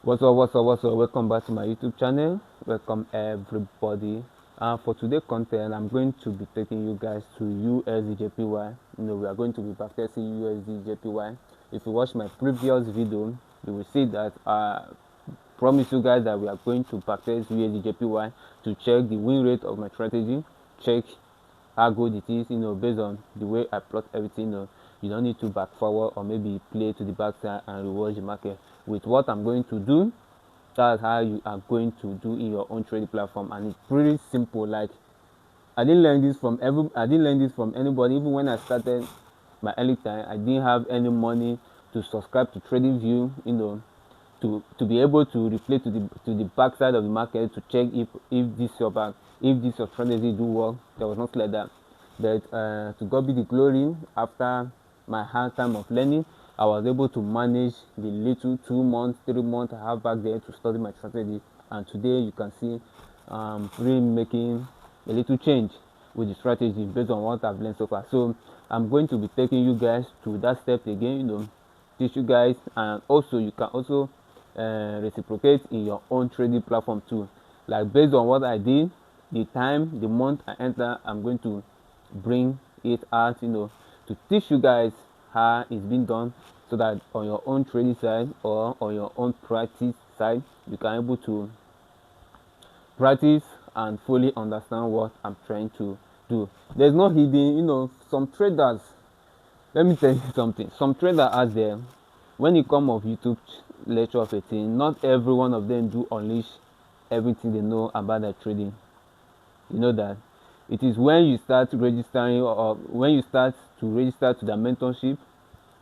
What's up? Welcome back to my YouTube channel. Welcome everybody. For today content, I'm going to be taking you guys to USDJPY. We are going to be backtesting USDJPY. If you watch my previous video, you will see that I promise you guys that we are going to backtest USDJPY to check the win rate of my strategy, check how good it is, based on the way I plot everything. You don't need to back forward or maybe play to the backside and reward the market. With what I'm going to do, that's how you are going to do in your own trading platform, and it's pretty simple. Like, I didn't learn this from anybody. Even when I started my early time, I didn't have any money to subscribe to TradingView, to be able to replay to the backside of the market to check if this your back, if this your strategy do work. There was nothing like that. But to God be the glory. After my hard time of learning, I was able to manage the little 2 months, 3 months I have back there to study my strategy. And today you can see really making a little change with the strategy based on what I've learned so far. So I'm going to be taking you guys to that step again, teach you guys, and also you can also reciprocate in your own trading platform too. Like, based on what I did, the time, the month I enter, I'm going to bring it out, to teach you guys how it's been done, so that on your own trading side or on your own practice side, you can able to practice and fully understand what I'm trying to do. There's no hidden, some traders. Let me tell you something. Some traders out there, when it come of YouTube lecture of a thing, not every one of them do unleash everything they know about their trading. You know that it is when you start registering, or when you start to register to their mentorship,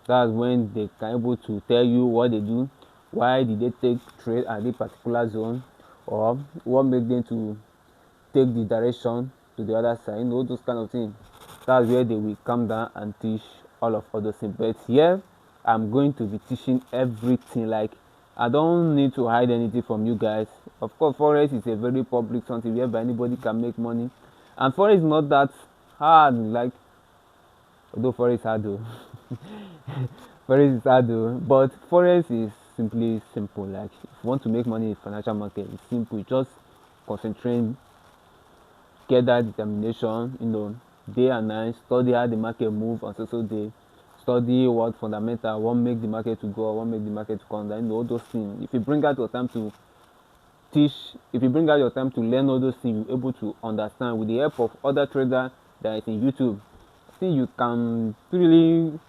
that's when they can able to tell you what they do, why did they take trade at a particular zone, or what make them to take the direction to the other side, those kind of things. That's where they will come down and teach all of other things. But here I'm going to be teaching everything. Like, I don't need to hide anything from you guys. Of course, forex is a very public something whereby anybody can make money, and forex is not that hard. Like, although forex is hard though. Forex is hard though, but forex is simply simple. Like, if you want to make money in the financial market, it's simple. Just concentrate, get that determination, day and night, study how the market move on so day, study what fundamental, what make the market to go, or what make the market to come down, all those things. If you bring out your time to teach, if you bring out your time to learn all those things, you're able to understand with the help of other traders that is in YouTube. See, you can really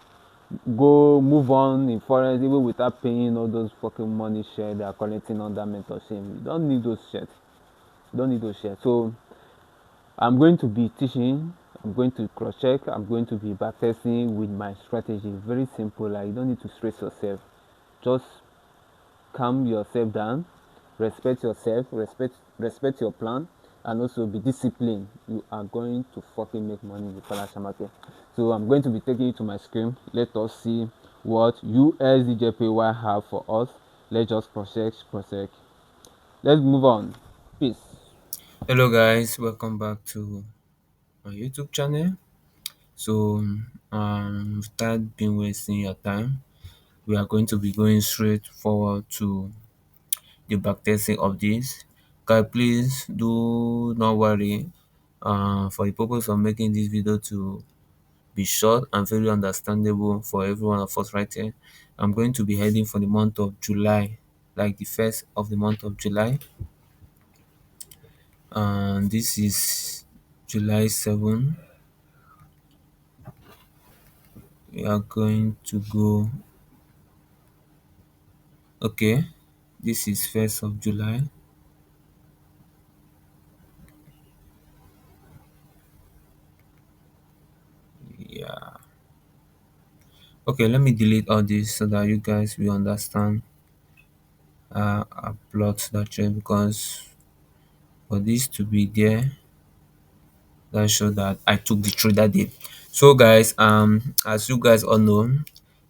go move on in forex even without paying all those fucking money share they are collecting on that mentorship. You don't need those shit. You don't need those shit. So I'm going to be teaching, I'm going to cross check, I'm going to be backtesting with my strategy. Very simple. Like, you don't need to stress yourself. Just calm yourself down, respect yourself, respect your plan, and also be disciplined. You are going to fucking make money in the financial market. So I'm going to be taking you to my screen. Let us see what USDJPY have for us. Let's just cross check. Let's move on. Peace. Hello guys, welcome back to my YouTube channel. So without being wasting your time, we are going to be going straight forward to the backtesting of this. Guys, please do not worry. For the purpose of making this video to be short and very understandable for every one of us right here, I'm going to be heading for the month of July, like the first of the month of July. And this is July 7. We are going to go. Okay, this is 1st of July. Yeah. Okay, let me delete all this so that you guys will understand I plot that trend, because for this to be there, that show that I took the trade that day. So guys, as you guys all know,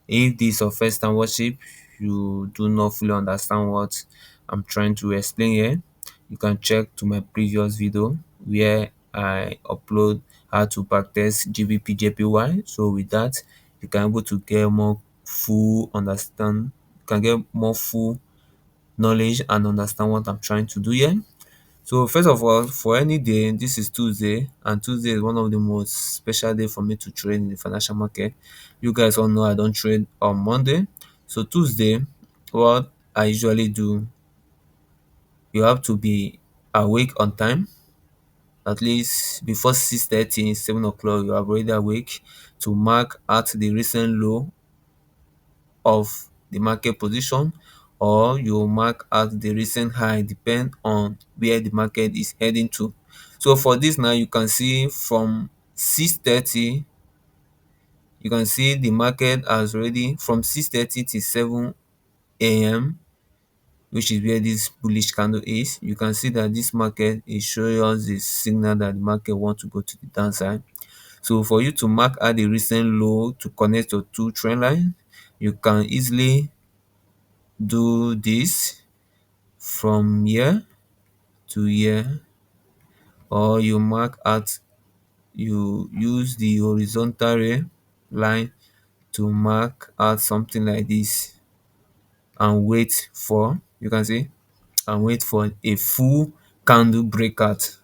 if this is your first time watching, you do not fully understand what I'm trying to explain here, you can check to my previous video where I upload how to backtest GBP JPY. So with that, you can able to get more full understand, you can get more full knowledge and understand what I'm trying to do here. So first of all, for any day, this is Tuesday, and Tuesday is one of the most special day for me to trade in the financial market. You guys all know I don't trade on Monday. So Tuesday, what I usually do, you have to be awake on time, at least before 6:30, 7 o'clock. You are already awake to mark at the recent low of the market position, or you mark at the recent high, depend on where the market is heading to. So for this now, you can see from 6:30, you can see the market has already from 6:30 to 7 a.m., which is where this bullish candle is. You can see that this market is showing us the signal that the market wants to go to the downside. So for you to mark at the recent low to connect your two trend line, you can easily do this from here to here, or you mark at, you use the horizontal line to mark out something like this, and wait for, you can see, and wait for a full candle breakout.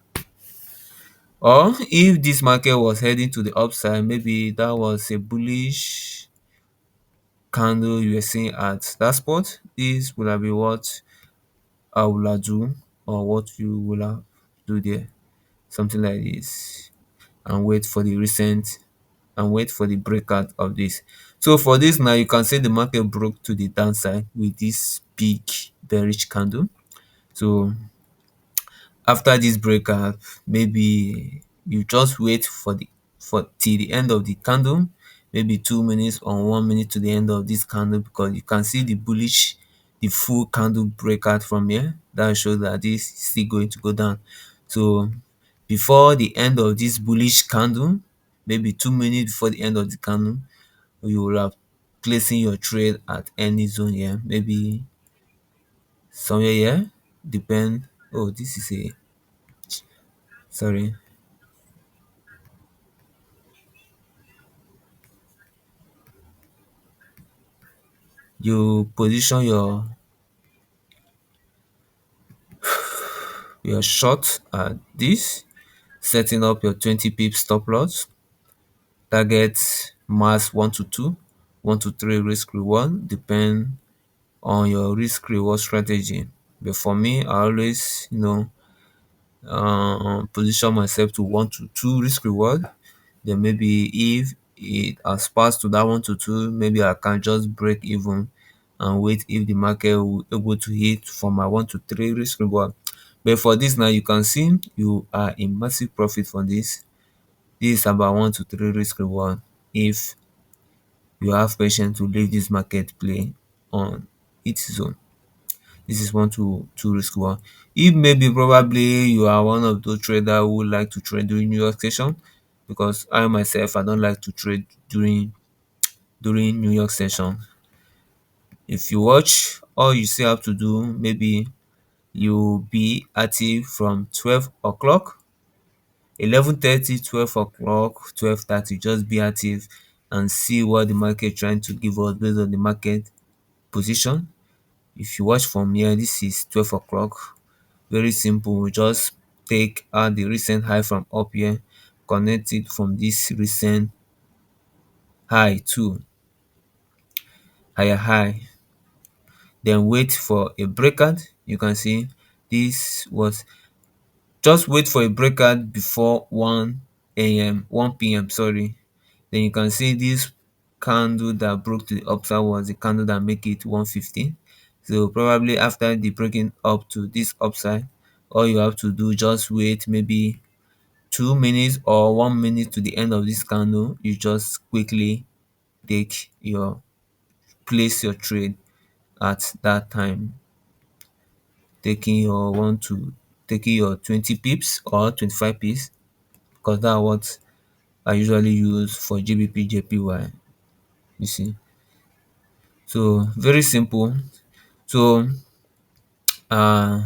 Or if this market was heading to the upside, maybe that was a bullish candle you were seeing at that spot, this will have been what I will have do, or what you will have do there, something like this, and wait for the recent, and wait for the breakout of this. So for this now, you can say the market broke to the downside with this big bearish candle. So after this breakout, maybe you just wait for the, for till the end of the candle, maybe 2 minutes or 1 minute to the end of this candle, because you can see the bullish, the full candle breakout from here. That shows that this is still going to go down. So before the end of this bullish candle, maybe 2 minutes before the end of the candle, you will have placing your trade at any zone here, maybe somewhere here, depend. Oh, this is a, sorry, you position your short at this, setting up your 20 pips stop loss, target mass 1 to 2, 1 to 3 risk reward, depend on your risk reward strategy. But for me, I always, position myself to 1 to 2 risk reward. Then maybe if it has passed to that 1 to 2, maybe I can just break even and wait if the market will able to hit for my 1 to 3 risk reward. But for this now, you can see you are in massive profit for this. This is about 1 to 3 risk reward if you have patience to leave this market play on its zone. This is 1 to 2 risk reward. If maybe probably you are one of those traders who like to trade during New York session, because I myself, I don't like to trade during New York session. If you watch, all you still have to do, maybe you be active from 12 o'clock, 11:30, 12 o'clock, 12:30. Just be active and see what the market trying to give us based on the market position. If you watch from here, this is 12 o'clock. Very simple. We just take out the recent high from up here, connect it from this recent high to higher high, then wait for a breakout. You can see this was, just wait for a breakout before 1 a.m., 1 p.m., sorry. Then you can see this candle that broke to the upside was the candle that make it 115. So probably after the breaking up to this upside, all you have to do, just wait maybe 2 minutes or 1 minute to the end of this candle. You just quickly take your, place your trade at that time, taking your one to taking your 20 pips or 25 pips, because that's what I usually use for GBP JPY. You see, so very simple. So uh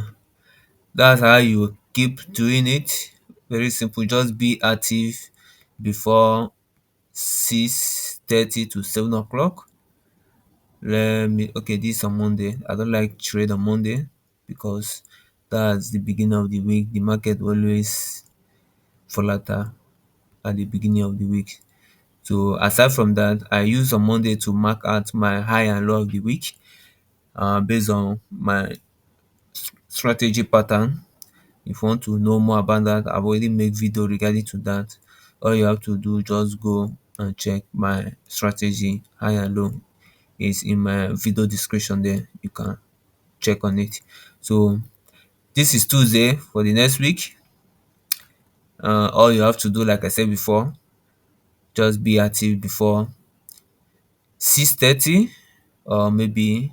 that's how you keep doing it. Very simple. Just be active before 6:30 to 7 o'clock. Let me, okay, this on Monday. I don't like trade on Monday because that's the beginning of the week. The market always volatile at the beginning of the week. So aside from that, I use on Monday to mark out my high and low of the week based on my strategy pattern. If you want to know more about that, I've already made video regarding to that. All you have to do, just go and check my strategy high and low. Is in my video description there. You can check on it. So this is Tuesday for the next week. All you have to do, like I said before, just be active before 6:30 or maybe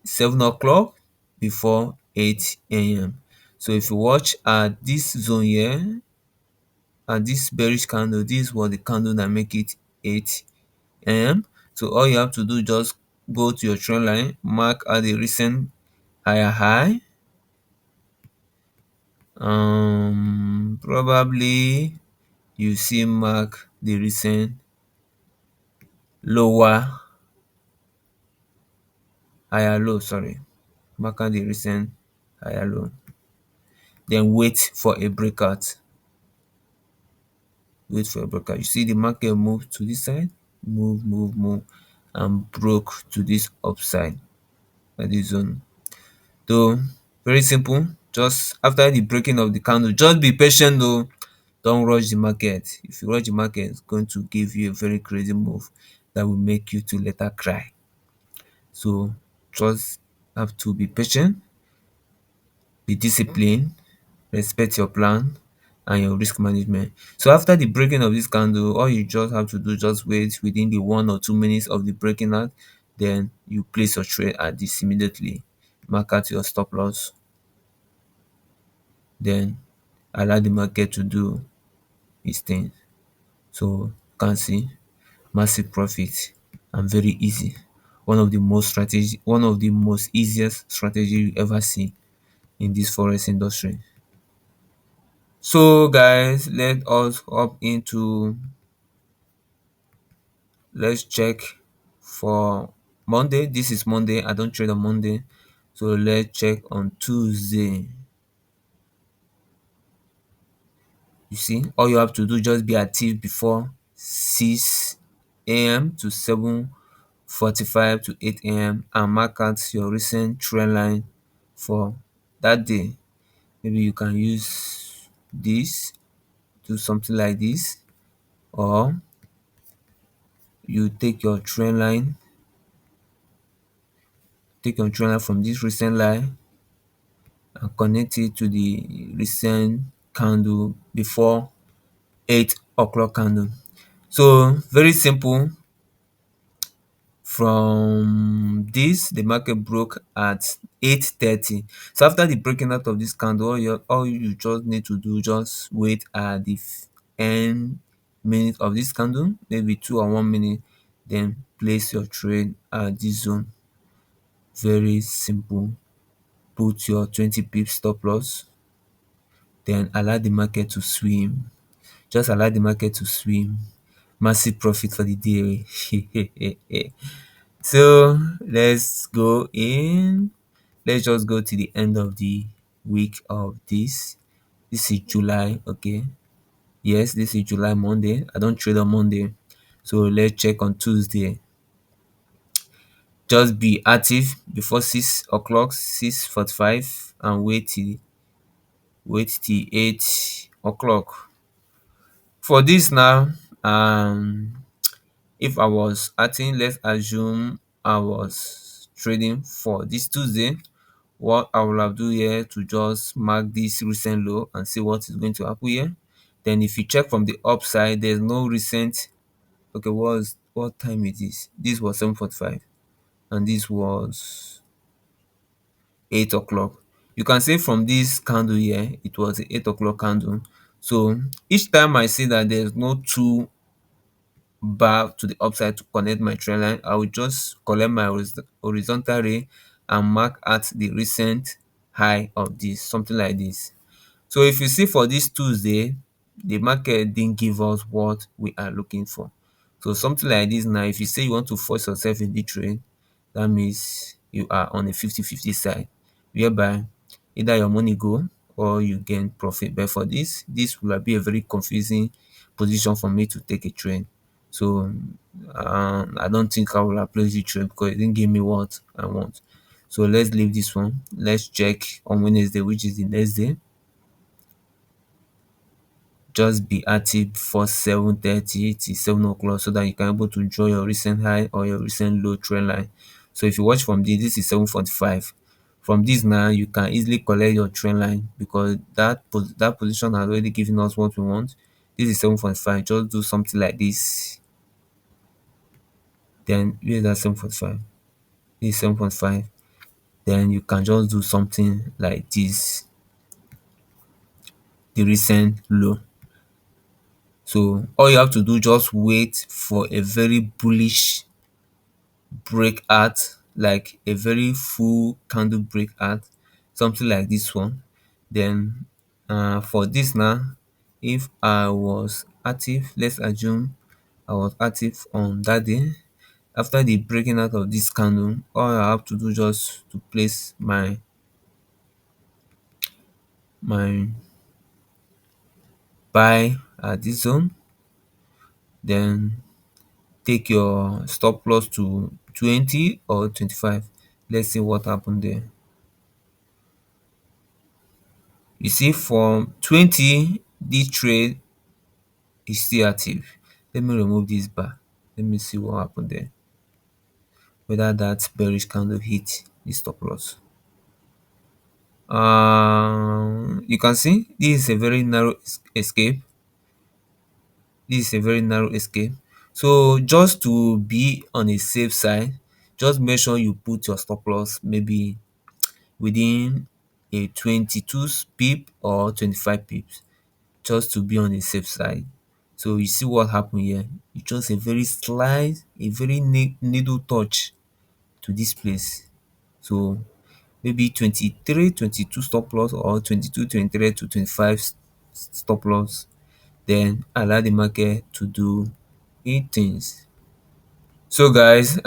7 o'clock before 8 a.m. So if you watch at this zone here, at this bearish candle, this was the candle that make it 8 a.m. So all you have to do, just go to your trend line, mark at the recent higher high, probably you see mark the recent lower higher low, sorry, mark out the recent higher low, then wait for a breakout. You see the market move to this side, move and broke to this upside at this zone. So very simple, just after the breaking of the candle, just be patient though. Don't rush the market. If you rush the market, it's going to give you a very crazy move that will make you to later cry. So just have to be patient, be disciplined, respect your plan and your risk management. So after the breaking of this candle, all you just have to do, just wait within the 1 or 2 minutes of the breaking out, then you place your trade at this immediately. Mark out your stop loss, then allow the market to do its thing. So you can see massive profit and very easy. One of the most easiest strategy you ever see in this forex industry. So guys, let us hop into, let's check for Monday. This is Monday. I don't trade on Monday. So let's check on Tuesday. You see, all you have to do, just be active before 6 a.m. to 7:45 to 8 a.m. and mark out your recent trend line for that day. Maybe you can use this, do something like this, or you take your trend line from this recent line and connect it to the recent candle before 8 o'clock candle. So very simple. From this, the market broke at 8:30. So after the breaking out of this candle, all you just need to do, just wait at the end minute of this candle, maybe 2 or 1 minute, then place your trade at this zone. Very simple. Put your 20 pips stop loss, then allow the market to swim. Just allow the market to swim. Massive profit for the day. So let's go in. Let's just go to the end of the week of this. This is July, okay? Yes, this is July Monday. I don't trade on Monday. So let's check on Tuesday. Just be active before 6 o'clock, 6:45, and wait till 8 o'clock. For this now, if I was acting, let's assume I was trading for this Tuesday, what I will have do here to just mark this recent low and see what is going to happen here. Then if you check from the upside, there's no recent. Okay, what time it is? This was 7:45 and this was 8 o'clock. You can say from this candle here, it was a 8 o'clock candle. So each time I see that there's no two bar to the upside to connect my trend line, I will just collect my horizontal ray and mark at the recent high of this, something like this. So if you see for this Tuesday, the market didn't give us what we are looking for. So something like this now, if you say you want to force yourself in the trade, that means you are on a 50-50 side, whereby either your money go or you gain profit. But for this will be a very confusing position for me to take a trade. So I don't think I will apply the trade because it didn't give me what I want. So let's leave this one. Let's check on Wednesday, which is the next day. Just be active before 7:30 till 7 o'clock so that you can able to draw your recent high or your recent low trend line. So if you watch from this is 7:45. From this now you can easily collect your trend line because that position has already given us what we want. This is 7:45. Just do something like this. Then where is that 7:45? This is 7:45. Then you can just do something like this, the recent low. So all you have to do, just wait for a very bullish breakout, like a very full candle breakout, something like this one. Then for this now, if I was active, let's assume I was active on that day. After the breaking out of this candle, all I have to do just to place my buy at this zone, then take your stop loss to 20 or 25. Let's see what happened there. You see from 20, this trade is still active. Let me remove this bar. Let me see what happened there. Whether that bearish candle hit the stop loss. You can see this is a very narrow escape. This is a very narrow escape. So just to be on a safe side, just make sure you put your stop loss maybe within a 22 pip or 25 pips, just to be on the safe side. So you see what happened here. It's just a very slight, a very needle touch to this place. So maybe 23, 22 stop loss or 22, 23 to 25 stop loss. Then allow the market to do its things. So guys,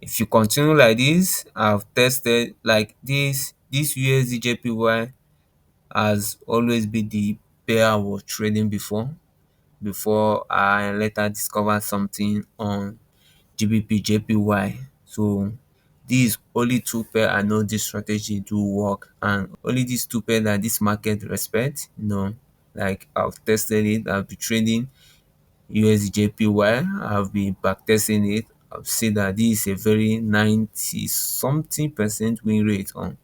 if you continue like this, I've tested like this USDJPY has always been the pair I was trading before I later discovered something on GBP JPY. So these only two pair I know this strategy do work, and only these two pair that this market respect. Like I've tested it, I've been trading USDJPY, I've been backtesting it. I've seen that this is a very 90 something percent win rate on.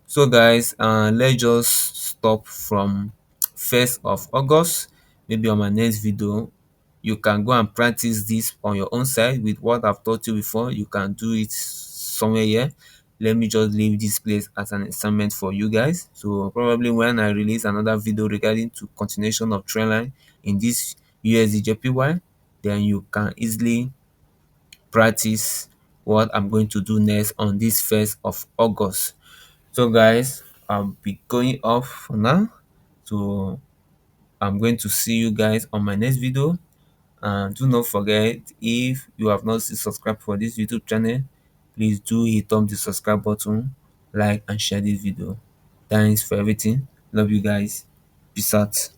So guys, let's just stop from 1st of August. Maybe on my next video you can go and practice this on your own side with what I've taught you before. You can do it somewhere here. Let me just leave this place as an assignment for you guys. So probably when I release another video regarding to continuation of trend line in this USDJPY, then you can easily practice what I'm going to do next on this 1st of August. So guys, I'll be going off for now. So I'm going to see you guys on my next video. And do not forget, if you have not still subscribed for this YouTube channel, please do hit on the subscribe button, like and share this video. Thanks for everything. Love you guys. Peace out.